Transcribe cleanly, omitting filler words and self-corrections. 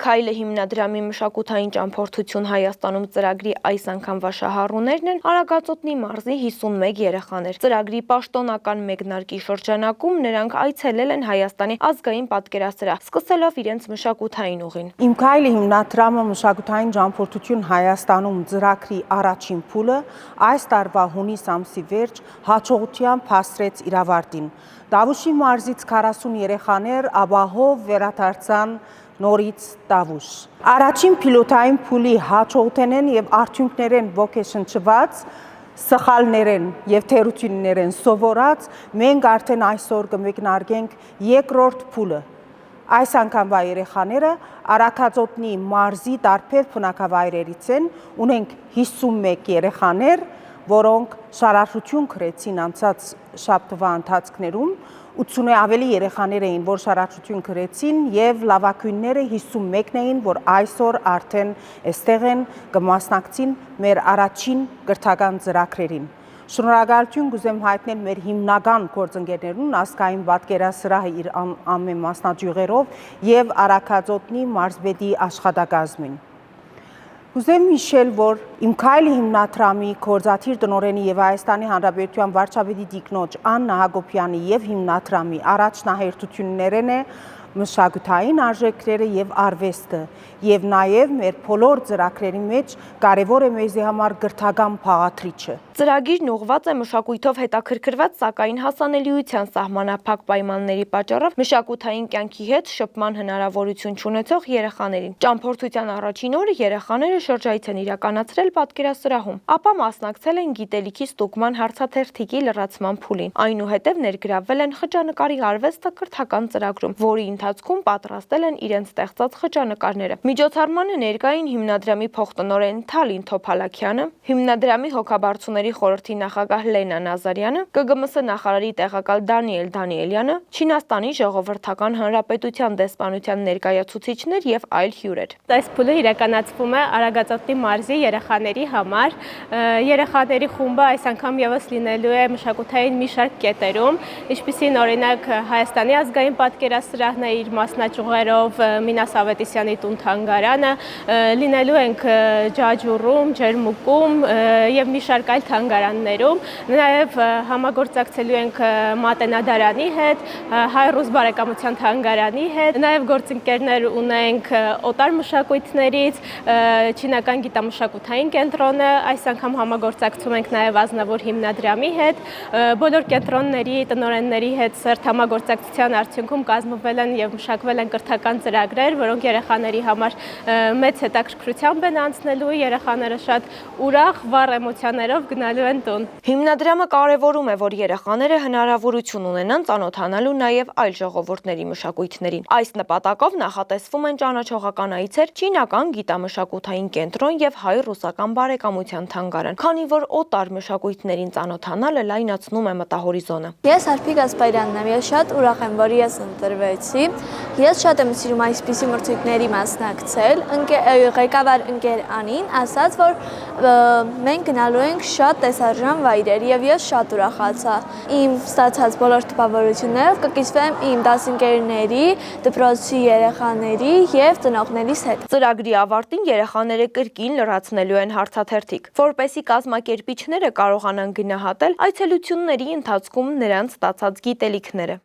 Իմ քայլը հիմնադրամի մշակութային ճամփորդություն Հայաստանում ծրագրի այս անգամվա շահառուներն են Արագածոտնի մարզի 51 երեխաներ։ Ծրագրի պաշտոնական մեկնարկի շրջանակում նրանք այցելել են Հայաստանի ազգային պատկերասրահ, սկսելով իրենց մշակութային ուղին։ Իմ քայլը հիմնադրամը մշակութային ճամփորդություն Հայաստանում ծրագրի առաջին փուլը այս տարվա հունիս ամսի վերջ հաջողությամբ հասցրեց իր ավարտին։ Տավուշի մարզից 40 երեխաներ ապահով վերադարձան նորից Տավուշ։ Առաջին պիլոտային փուլի հաջողութեն եւ արդյունքներեն ոգեշնչված սխալներեն եւ թերություններեն սովորած մենք արդեն այսօր կմեկնարկենք երկրորդ փուլը։ Այս անգամվա երեխաները Արաքածոտնի մարզի տարբեր բնակավայրերից են, ունենք 51 երեխաներ, որոնք շարաշրջություն գրեցին անցած շաբթվա ընթացքներում, 80-ը ավելի երեխաներ էին, որ շարաշրջություն գրեցին եւ լավագույնները 51-ն էին, որ այսօր արդեն այստեղ են կմասնակցին մեր առաջին կրթական ծրագրերին։ Շնորհակալություն կուզեմ հայտնել մեր հիմնական գործընկերներուն, ազգային պատկերասրահը իր ամեն մասնաճյուղերով եւ Արաքածոտնի մարզպետի աշխատակազմին։ Կուզեմ հիշել, որ Իմ քայլը հիմնադրամի գործադիր տնօրենի եւ Հայաստանի Հանրապետության վարչապետի տիկնոջ Աննա Հակոբյանի եւ հիմնադրամի առաջնահերթություններն է մշակութային արժեքները եւ արվեստը եւ նաեւ մեր բոլոր ծրագրերի մեջ կարեւոր է մեզի համար գրթական փաղաթրիչը։ Ծրագիրն ուղղված է մշակույթով հետաքրքրված, սակայն հասանելիության սահմանափակ պայմանների պատճառով մշակութային կյանքի հետ շփման հնարավորություն չունեցող երեխաներին։ Ճամփորդության առաջին օրը երեխաները շրջայց են իրականացրել պատկերասրահում, ապա մասնակցել են գիտելիքի ստուգման հարցաթերթիկի լրացման փուլին։ Այնուհետև ներգրավվել են խճանկարի արվեստը կրթական ծրագրում, որի ընթացքում պատրաստել են իրենց ստեղծած խճանկարները։ Միջոցառմանը ներկա էին հիմնադրամի փոխտնօրեն Թալին Թոփալաքյանը, հիմնադրամի հոգաբարձուների խորհրդի նախագահ Լենա Նազարյանը, ԿԳՄՍ նախարարի տեղակալ Դանիել Դանիելյանը, Չինաստանի ժողովրդական հանրապետության դեսպանության ներկայացուցիչներ եւ այլ հյուրեր։ Այս փուլը իրականացվում է Արագածոտնի մարզի երեխաների համար։ Երեխաների խումբը այս անգամ եւս լինելու է մշակութային մի շարք կետերում, ինչպիսին օրինակ Հայաստանի ազգային պատկերասրահն է իր մասնաճյուղերով, Մինաս Ավետիսյանի տուն-թանգարանը, լինելու ենք Ջաջուրում, Ջերմուկում եւ մի շարք այլ թանգարաններում, նաեւ համագործակցելու ենք Մատենադարանի հետ, Հայ-ռուս բարեկամության թանգարանի հետ, նաեւ գործընկերներ ունենք օտար մշակույթներից, Չինական գիտամշակութային կենտրոնը, այս անգամ համագործակցում ենք նաեւ Ազնավուր հիմնադրամի հետ, բոլոր կենտրոնների տնօրենների հետ սերտ համագործակցության արդյունքում կազմվել են եւ մշակվել են կրթական ծրագրեր, որոնք երեխաների համար մեծ հետաքրքրությամբ են անցնելու, երեխաները շատ ուրախ, վառ էմոցիաներով գնալու են տուն։ Հիմնադրամը կարևորում է, որ երեխաները հնարավորություն ունենան ծանոթանալու նաեւ այլ ժողովուրդների մշակույթներին։ Այս նպատակով նախատեսվում են ճանաչողական այցեր Չինական գիտամշակութային կենտրոն եւ հայ-ռուսական բարեկամության թանգարան, քանի որ օտար մշակույթներին ծանոթանալը լայնացնում է մտահորիզոնը։ Ես Արփիկ Ասպարյանն եմ, ես շատ ուրախ եմ, որ ես ընտրվեցի։ Ես շատ եմ սիրում այսպիսի մրցույթների մասնակցել։ Ղեկավար ընկեր Անին ասաց, որ մենք գնալու ենք շատ տեսարժան վայրեր եւ ես շատ ուրախացա։ Իմ ստացած բոլոր տպավորություններով կկիսվեմ իմ դասընկերների, դպրոցի երեխաների եւ ծնողներիս հետ։ Ծրագրի ավարտին երեխաները կրկին լրացնելու են հարցաթերթիկ, որպեսզի կազմակերպիչները կարողանան գնահատել այցելությունների ընթացքում նրանց ստացած գիտելիքները։